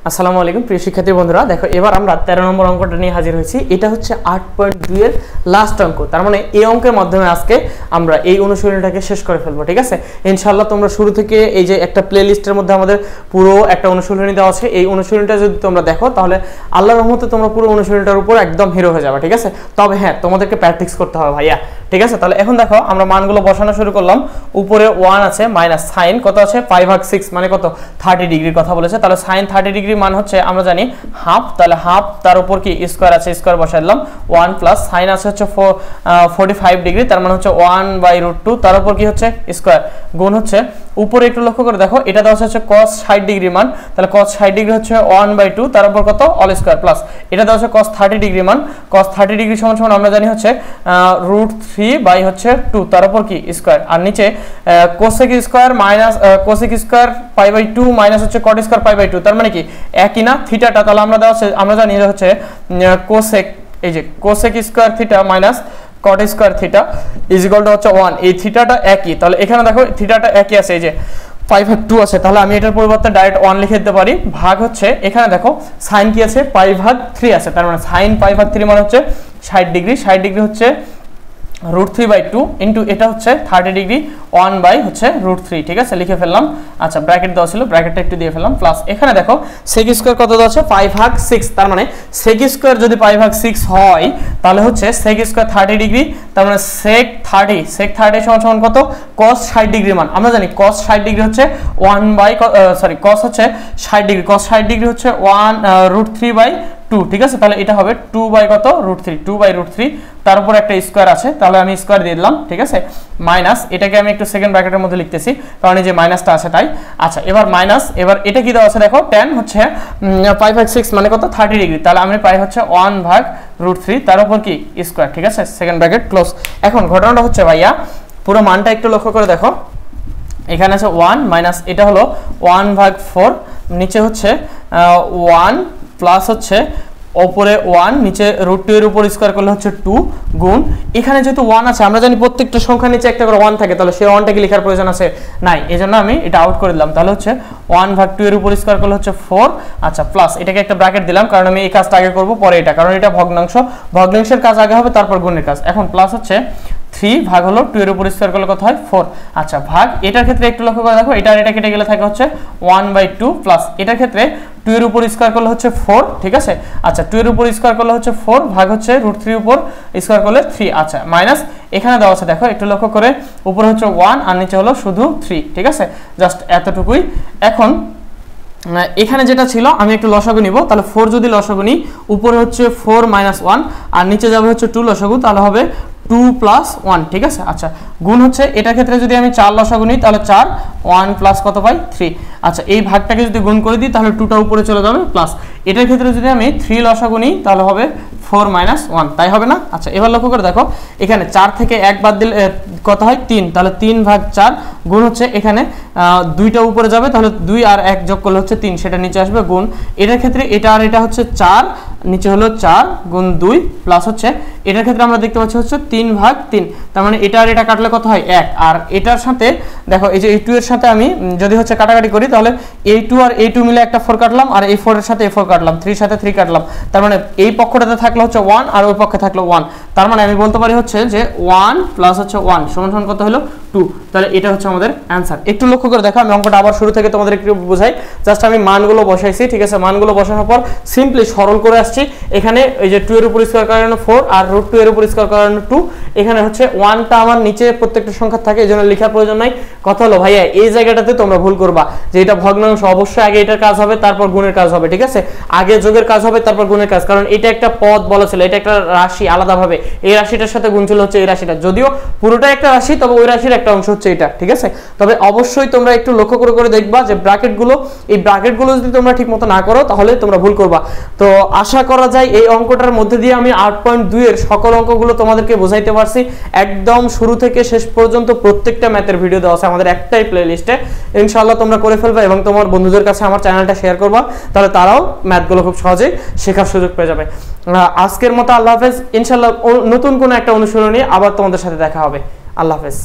আসসালামু আলাইকুম প্রিয় শিক্ষার্থী বন্ধুরা, দেখো এবার আমরা 13 নম্বর অঙ্কটা নিয়ে হাজির হয়েছি। এটা হচ্ছে 8.2 এর লাস্ট অঙ্ক। তার মানে এই অঙ্কের মাধ্যমে আজকে আমরা এই অনুশীলনটাকে শেষ করে ফেলবো, ঠিক আছে? ইনশাআল্লাহ তোমরা শুরু থেকে এই যে একটা প্লে লিস্টের মধ্যে আমাদের পুরো একটা অনুশীলনী দেওয়া আছে, এই অনুশীলনটা যদি তোমরা দেখো তাহলে আল্লাহর রহমতে তোমরা পুরো অনুশীলনটার উপর একদম হিরো হয়ে যাবে, ঠিক আছে? তবে হ্যাঁ, তোমাদেরকে প্র্যাকটিস করতে হবে ভাইয়া, ঠিক আছে? তাহলে এখন দেখো আমরা মানগুলো বসানো শুরু করলাম। উপরে 1 আছে, মাইনাস সাইন কত আছে 5/6 মানে কত 30 ডিগ্রির কথা বলেছে। তাহলে সাইন 30 ডিগ্রি মান হচ্ছে আমরা জানি হাফ, তাহলে হাফ তার উপর কি স্কয়ার আছে, স্কয়ার বসাই দিলাম 1 প্লাস সাইন আছে হচ্ছে 45 ডিগ্রি, তার মানে হচ্ছে 1/√2 তার উপর কি হচ্ছে স্কয়ার গুণ হচ্ছে উপরে একটু লক্ষ্য করে দেখো এটা দেওয়া হচ্ছে cos 60 ডিগ্রি মান, তাহলে cos 60 ডিগ্রি হচ্ছে 1/2 তার উপর কত অল স্কয়ার প্লাস এটা দেওয়া হচ্ছে cos 30 ডিগ্রি মান, cos 30 ডিগ্রি সমান সমান আমরা জানি হচ্ছে √3/2 তার উপর কি স্কয়ার, আর নিচে cosec square minus cosec square π/2 minus হচ্ছে cot স্কয়ার π/2 তার মানে কি একই না থিটাটা, তাহলে আমরা দেওয়া আছে আমরা জানি এটা হচ্ছে cosec, এই যে cosec square theta minus cot square theta is equal to হচ্ছে 1, এই থিটাটা একই, তাহলে এখানে দেখো থিটাটা একই আছে, এই যে 5/2 আছে, তাহলে আমি এটার পরিবর্তে ডাইরেক্ট 1 লিখে দিতে পারি। ভাগ হচ্ছে এখানে দেখো সাইন কি আছে π/3 আছে, তার মানে সাইন π/3 মানে হচ্ছে 60 ডিগ্রি, 60 ডিগ্রি হচ্ছে √3/2 ইনটু এটা হচ্ছে 30 ডিগ্রি 1/√3, ঠিক আছে? লিখে ফেললাম। আচ্ছা ব্র্যাকেট দেওয়া ছিল, ব্র্যাকেটটা একটু দিয়ে ফেললাম প্লাস এখানে দেখো sec স্কয়ার কত দেওয়া আছে 5/6, তার মানে sec স্কয়ার যদি 5/6 হয় তাহলে হচ্ছে sec স্কয়ার 30 ডিগ্রি, তার মানে sec 30 সমান কত cos 60 ডিগ্রি মান আমরা জানি cos 60 ডিগ্রি হচ্ছে cos হচ্ছে 60 ডিগ্রি, cos 60 ডিগ্রি হচ্ছে 1√3/2, ঠিক আছে? তাহলে এটা হবে 2/√3 তার উপর একটা স্কয়ার আছে, তাহলে আমি স্কয়ার দিয়ে দিলাম, ঠিক আছে? মাইনাস এটাকে আমি একটু সেকেন্ড ব্র্যাকেটের মধ্যে লিখতেছি কারণ এই যে মাইনাসটা আছে তাই। আচ্ছা এবার মাইনাস, এবার এটা কি দেওয়া আছে দেখো tan হচ্ছে 5/6 মানে কত 30 ডিগ্রি, তাহলে আমি পাই হচ্ছে 1/√3 তার উপর কি স্কয়ার, ঠিক আছে? Second bracket close. এখন ঘটনাটা হচ্ছে ভাইয়া পুরো মানটা একটু লক্ষ্য করে দেখো, এখানে আছে 1 মাইনাস এটা হলো 1/4, নিচে হচ্ছে 1 প্লাস হচ্ছে উপরে 1 নিচে √2 এর উপর স্কয়ার করলে হচ্ছে 2 গুণ এখানে যেহেতু 1 আছে আমরা জানি প্রত্যেকটা সংখ্যার নিচে একটা করে 1 থাকে, তাহলে সেই 1টাকে লেখার প্রয়োজন আছে নাই, এজন্য আমি এটা আউট করে দিলাম। তাহলে হচ্ছে 1/2 এর উপর স্কয়ার করলে হচ্ছে 4, আচ্ছা প্লাস এটাকে একটা ব্র্যাকেট দিলাম কারণ আমি এই কাজটা আগে করব পরে এটা, কারণ এটা ভগ্নাংশের কাজ আগে হবে তারপর গুণের কাজ। এখন প্লাস হচ্ছে 3 ভাগ হলো 2 এর উপর স্কয়ার করলে কত হয় 4, আচ্ছা ভাগ এটার ক্ষেত্রে একটু লক্ষ্য করে দেখো এটা আর এটা কেটে গেলে থাকে হচ্ছে 1/2 প্লাস এটার ক্ষেত্রে 2 এর উপর স্কয়ার করলে হচ্ছে 4, ঠিক আছে? আচ্ছা 2 এর উপর স্কয়ার করলে হচ্ছে 4 ভাগ হচ্ছে √3 এর উপর স্কয়ার করলে 3, আচ্ছা মাইনাস এখানে দেওয়া আছে দেখো একটু লক্ষ্য করে উপরে হচ্ছে 1 আর নিচে হলো শুধু 3, ঠিক আছে? জাস্ট এতটুকুই। এখন এখানে যেটা ছিল আমি একটু লসাগু নিব, তাহলে 4 যদি লসাগু নিই উপরে হচ্ছে 4 - 1 আর নিচে যাবে হচ্ছে 2 লসাগু, তাহলে হবে 2 + 1, ঠিক আছে? আচ্ছা গুণ হচ্ছে এটার ক্ষেত্রে যদি আমি 4 লসাগু নিই তাহলে 4 1 প্লাস কত পাই 3, আচ্ছা এই ভাগটাকে যদি গুণ করে দিই তাহলে 2টা উপরে চলে যাবে প্লাস এটার ক্ষেত্রে যদি আমি 3 লসাগু নিই তাহলে হবে 4 - 1, তাই হবে না? আচ্ছা এবার লক্ষ্য করে দেখো এখানে 4 থেকে 1 বাদ দিলে কত হয় 3, তাহলে 3/4 গুণ হচ্ছে এখানে 2টা উপরে যাবে তাহলে 2 আর 1 যোগ করলে হচ্ছে 3, সেটা নিচে আসবে গুণ এটার ক্ষেত্রে এটা আর এটা হচ্ছে 4 নিচে হলো 4 গুণ 2 প্লাস হচ্ছে এটার ক্ষেত্রে আমরা দেখতে পাচ্ছি হচ্ছে 3/3, তার মানে এটা আর এটা কাটলে কত হয় 1, আর এটার সাথে দেখো এই যে এই 2 এর সাথে আমি যদি হচ্ছে কাটাকাটি করি তাহলে এই 2 আর এই 2 মিলে একটা 4 কাটলাম আর এই 4 এর সাথে এই 4 কাটলাম, 3 এর সাথে 3 কাটলাম, তার মানে এই পক্ষটাতে থাকলো হচ্ছে 1 আর ওই পক্ষে থাকলো 1, তার মানে আমি বলতে পারি হচ্ছে যে 1 প্লাস হচ্ছে 1 সমান কত হলো 2, তাহলে এটা হচ্ছে আমাদের অ্যানসার। একটু লক্ষ্য করে দেখো আমি অঙ্কটা আবার শুরু থেকে তোমাদের একটু বোঝাই, জাস্ট আমি মানগুলো বসাইছি, ঠিক আছে? মানগুলো বসানোর পর সিম্পলি সরল করে আসছি, এখানে এই যে 2 এর উপর স্কয়ার করানো 4 আর √2 এর উপর স্কয়ার করানো 2, এখানে হচ্ছে 1টা আমার নিচে প্রত্যেকটা সংখ্যা থাকে এজন্য লেখার প্রয়োজন নাই। কথা হলো ভাইয়া এই জায়গাটাতে তোমরা ভুল করবা যে এটা ভগ্নাংশ, অবশ্যই আগে এটার কাজ হবে তারপর গুণের কাজ হবে, ঠিক আছে? আগে যোগের কাজ হবে তারপর গুণের কাজ, কারণ এটা একটা পদ বলা ছিল, এটা একটা রাশি আলাদাভাবে, এই রাশিটার সাথে গুণ ছিল হচ্ছে এই রাশিটা, যদিও পুরোটা একটা রাশি তবে ওই রাশির একটা অংশ হচ্ছে এটা, ঠিক আছে? তবে অবশ্যই তোমরা একটু লক্ষ্য করে দেখবা যে এই ব্র্যাকেটগুলো যদি তোমরা ঠিকমতো না করো তাহলে তোমরা ভুল করবা। তো আশা করা যায় এই অঙ্কটার মধ্যে দিয়ে আমি 8.2 এর সকল অঙ্কগুলো তোমাদেরকে বোঝাইতে পারছি, একদম শুরু থেকে শেষ পর্যন্ত প্রত্যেকটা ম্যাথের ভিডিও দেওয়া আছে আমাদের একটাই প্লেলিস্টে, ইনশাআল্লাহ তোমরা করে ফেলবে এবং তোমার বন্ধুদের কাছে আমার চ্যানেলটা শেয়ার করবা, তাহলে তারাও ম্যাথগুলো খুব সহজেই শেখার সুযোগ পেয়ে যাবে। আজকের মতো আল্লাহ হাফেজ, ইনশাআল্লাহ নতুন কোনো একটা অনুশীলনী আবার তোমাদের সাথে দেখা হবে। আল্লাহ হাফেজ।